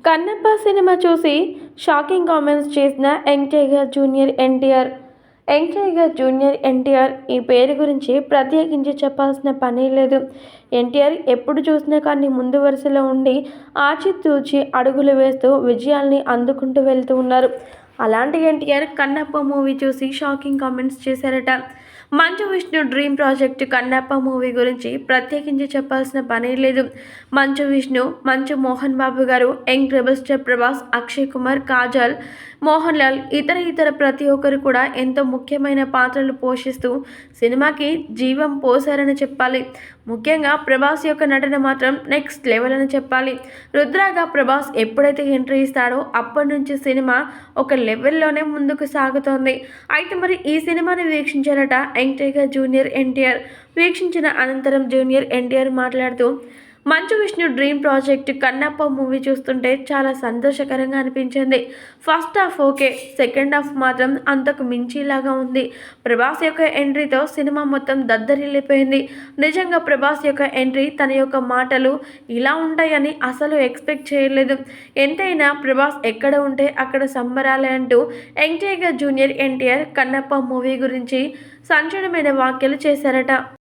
Kannappa cinema చూసి shocking comments చేసిన young tiger junior NTR. ఈ పేరు గురించి ప్రత్యేకించి చెప్పాల్సిన పనే లేదు. ఎన్టీఆర్ ఎప్పుడు చూసినా కానీ ముందు వరుసలో ఉండి ఆచితూచి అడుగులు వేస్తూ విజయాల్ని అందుకుంటూ వెళ్తూ ఉన్నారు. అలాంటి ఎన్టీఆర్ కన్నప్ప మూవీ చూసి షాకింగ్ కామెంట్స్ చేశారట. Manchu Vishnu dream project Kannappa movie గురించి ప్రత్యేకించి చెప్పాల్సిన పనే లేదు. మంచు విష్ణు, మంచు మోహన్ బాబు గారు, young rebel star Prabhas, Akshay Kumar, Kajal, Mohan Lal, ఇతర ప్రతి ఒక్కరు కూడా ఎంతో ముఖ్యమైన పాత్రలు పోషిస్తూ సినిమాకి జీవం పోశారని చెప్పాలి. ముఖ్యంగా ప్రభాస్ యొక్క నటన మాత్రం నెక్స్ట్ లెవెల్ అని చెప్పాలి. రుద్రాగా ప్రభాస్ ఎప్పుడైతే ఎంట్రీ ఇస్తాడో అప్పటి నుంచి సినిమా ఒక లెవెల్లోనే ముందుకు సాగుతోంది. అయితే మరి ఈ సినిమాని వీక్షించారట యంగ్ టైగర్ జూనియర్ ఎన్టీఆర్. వీక్షించిన అనంతరం జూనియర్ ఎన్టీఆర్ మాట్లాడుతూ, Manchu Vishnu dream project Kannappa movie చూస్తుంటే చాలా సంతోషకరంగా అనిపించింది. First half okay, second half మాత్రం అంతకు మించిలాగా ఉంది. ప్రభాస్ యొక్క ఎంట్రీతో సినిమా మొత్తం దద్దరిల్లిపోయింది. నిజంగా ప్రభాస్ యొక్క ఎంట్రీ, తన యొక్క మాటలు ఇలా ఉంటాయని అసలు ఎక్స్పెక్ట్ చేయలేదు. ఎంతైనా ప్రభాస్ ఎక్కడ ఉంటే అక్కడ సంబరాలే అంటూ young tiger junior NTR Kannappa movie గురించి సంచలనమైన వ్యాఖ్యలు చేశారట.